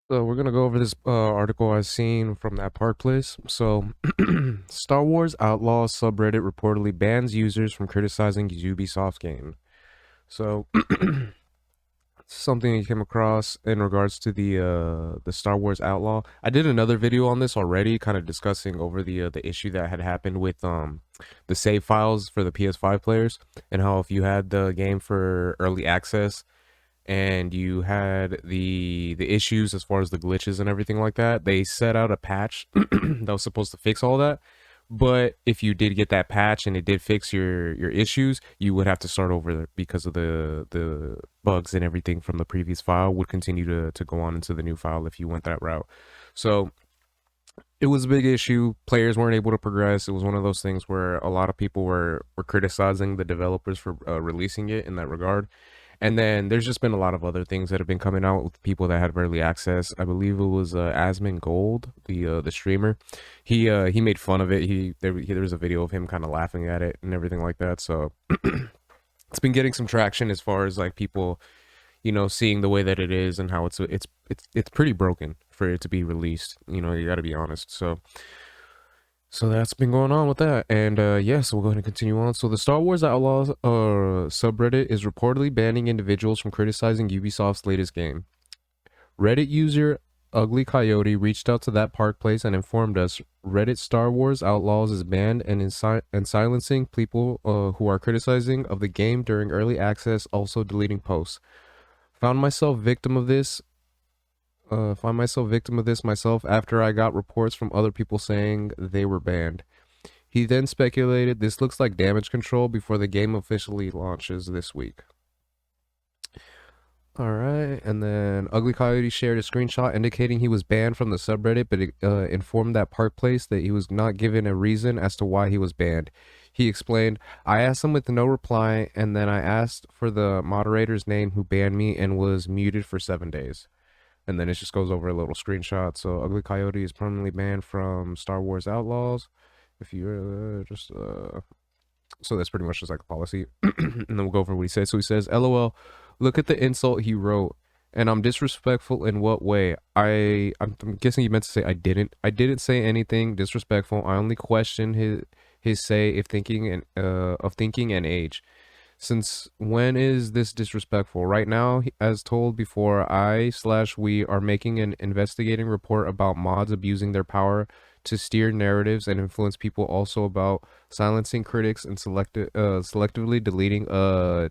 So we're gonna go over this article I seen from that Park Place. So, Star Wars Outlaws subreddit reportedly bans users from criticizing Ubisoft game. So, something you came across in regards to the Star Wars Outlaw. I did another video on this already, kind of discussing over the issue that had happened with the save files for the PS5 players, and how if you had the game for early access and you had the issues as far as the glitches and everything like that, they set out a patch that was supposed to fix all that. But if you did get that patch and it did fix your issues, you would have to start over because of the bugs and everything from the previous file would continue to go on into the new file if you went that route. So it was a big issue. Players weren't able to progress. It was one of those things where a lot of people were criticizing the developers for releasing it in that regard. And then there's just been a lot of other things that have been coming out with people that had early access. I believe it was Asmon Gold, the streamer. He made fun of it. There was a video of him kind of laughing at it and everything like that. So it's been getting some traction as far as like people, seeing the way that it is and how it's pretty broken for it to be released. You got to be honest. So that's been going on with that. And yeah, so we'll go ahead and continue on. So the Star Wars Outlaws subreddit is reportedly banning individuals from criticizing Ubisoft's latest game. Reddit user Ugly Coyote reached out to that Park Place and informed us Reddit Star Wars Outlaws is banned and silencing people who are criticizing of the game during early access, also deleting posts. Found myself victim of this myself after I got reports from other people saying they were banned. He then speculated this looks like damage control before the game officially launches this week. All right, and then Ugly Coyote shared a screenshot indicating he was banned from the subreddit, but informed that Park Place that he was not given a reason as to why he was banned. He explained, I asked him with no reply, and then I asked for the moderator's name who banned me and was muted for 7 days. And then it just goes over a little screenshot. So Ugly Coyote is permanently banned from Star Wars Outlaws. If you so that's pretty much just like a policy. And then we'll go over what he says. So he says, LOL, look at the insult he wrote. And I'm disrespectful in what way? I'm guessing he meant to say I didn't. I didn't say anything disrespectful. I only questioned his say if thinking and of thinking and age. Since when is this disrespectful? Right now, as told before, I/we are making an investigating report about mods abusing their power to steer narratives and influence people, also about silencing critics and selectively deleting a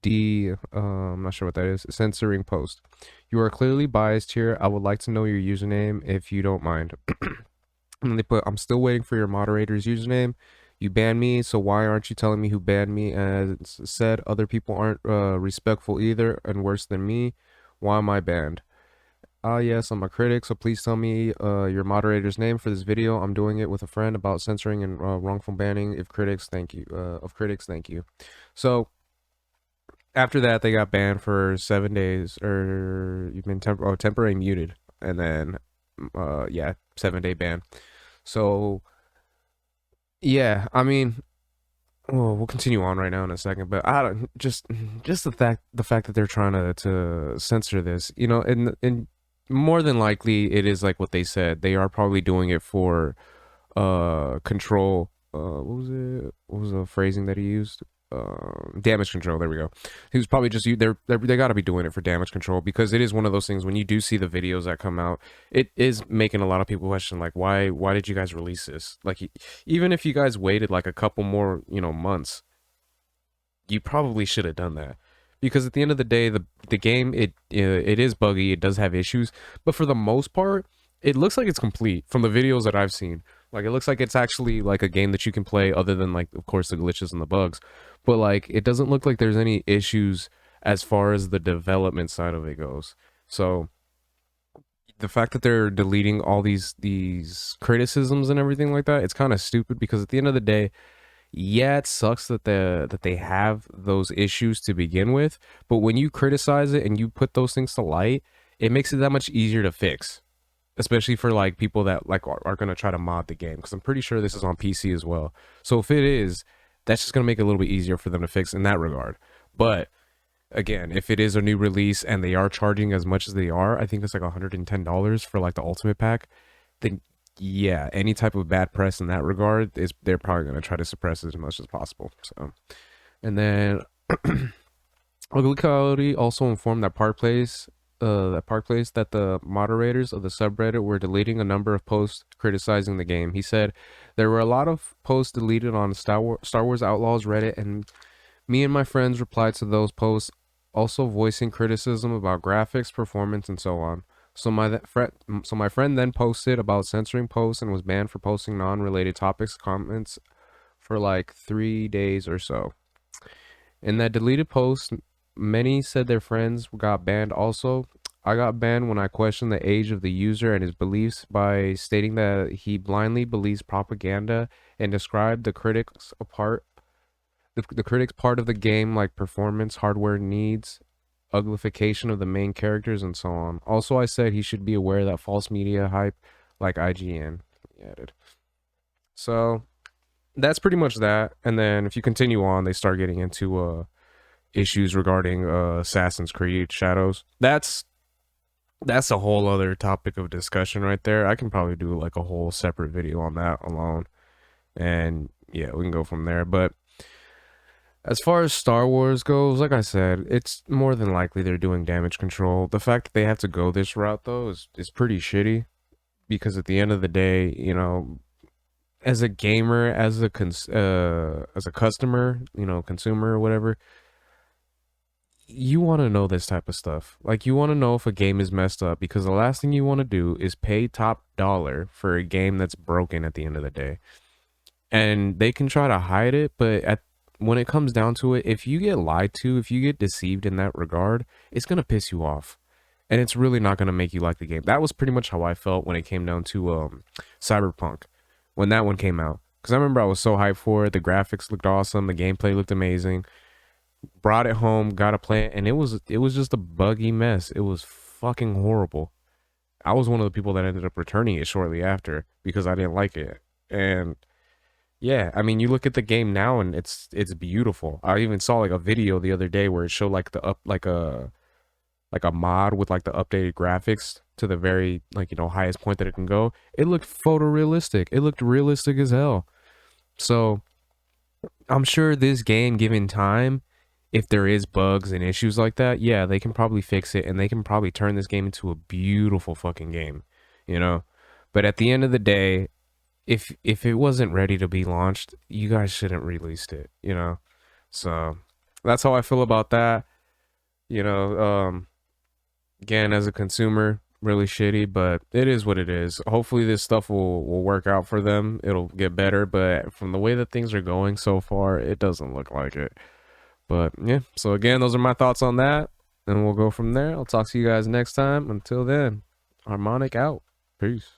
I'm not sure what that is, censoring post. You are clearly biased here. I would like to know your username if you don't mind. And they put, I'm still waiting for your moderator's username. You banned me, so why aren't you telling me who banned me? As said, other people aren't respectful either and worse than me. Why am I banned? Yes, I'm a critic, so please tell me your moderator's name for this video. I'm doing it with a friend about censoring and wrongful banning of critics, thank you. So after that, they got banned for 7 days, or you've been temporarily muted, and then yeah, 7-day ban. So yeah, I mean, well, we'll continue on right now in a second, but I don't just the fact that they're trying to censor this, and more than likely it is like what they said. They are probably doing it for control. What was the phrasing that he used? Damage control. There we go. He was probably just they got to be doing it for damage control, because it is one of those things when you do see the videos that come out, it is making a lot of people question, like, why did you guys release this? Like, even if you guys waited like a couple more months, you probably should have done that, because at the end of the day, the game, it is buggy, it does have issues, but for the most part it looks like it's complete from the videos that I've seen. Like, it looks like it's actually like a game that you can play, other than, like, of course, the glitches and the bugs. But like, it doesn't look like there's any issues as far as the development side of it goes. So the fact that they're deleting all these criticisms and everything like that, it's kind of stupid, because at the end of the day, yeah, it sucks that they have those issues to begin with, but when you criticize it and you put those things to light, it makes it that much easier to fix, especially for like people that like are going to try to mod the game, because I'm pretty sure this is on PC as well. So if it is, that's just going to make it a little bit easier for them to fix in that regard. But again, if it is a new release and they are charging as much as they are, I think it's like $110 for like the ultimate pack, then yeah, any type of bad press in that regard is they're probably going to try to suppress it as much as possible. So, and then Ugly Coyote also informed that Park Place that the moderators of the subreddit were deleting a number of posts criticizing the game. He said there were a lot of posts deleted on Star Wars Outlaws Reddit, and me and my friends replied to those posts, also voicing criticism about graphics, performance, and so on. So my friend then posted about censoring posts and was banned for posting non-related topics comments for like 3 days or so. In that deleted post, many said their friends got banned also. I got banned when I questioned the age of the user and his beliefs by stating that he blindly believes propaganda and described the critics part of the game like performance, hardware needs, uglification of the main characters, and so on. Also, I said he should be aware that false media hype like IGN, he added. So that's pretty much that. And then if you continue on, they start getting into issues regarding Assassin's Creed Shadows. That's a whole other topic of discussion right there. I can probably do like a whole separate video on that alone. And yeah, we can go from there. But as far as Star Wars goes, like I said, it's more than likely they're doing damage control. The fact that they have to go this route though is pretty shitty, because at the end of the day, you know, as a gamer, as a customer, you know, consumer or whatever, you want to know this type of stuff. Like, you want to know if a game is messed up, because the last thing you want to do is pay top dollar for a game that's broken at the end of the day. And they can try to hide it, but when it comes down to it, if you get lied to, if you get deceived in that regard, it's going to piss you off. And it's really not going to make you like the game. That was pretty much how I felt when it came down to Cyberpunk, when that one came out. Because I remember I was so hyped for it. The graphics looked awesome. The gameplay looked amazing. Brought it home, got to play it, and it was just a buggy mess. It was fucking horrible. I was one of the people that ended up returning it shortly after because I didn't like it. And yeah, I mean, you look at the game now and it's beautiful. I even saw like a video the other day where it showed like a mod with like the updated graphics to the very, like, you know, highest point that it can go. It looked photorealistic. It looked realistic as hell. So I'm sure this game, given time, if there is bugs and issues like that, yeah, they can probably fix it and they can probably turn this game into a beautiful fucking game, you know? But at the end of the day, if it wasn't ready to be launched, you guys shouldn't released it, you know? So that's how I feel about that. You know, again, as a consumer, really shitty, but it is what it is. Hopefully this stuff will work out for them. It'll get better, but from the way that things are going so far, it doesn't look like it. But yeah, so again, those are my thoughts on that, and we'll go from there. I'll talk to you guys next time. Until then, Harmonic out. Peace.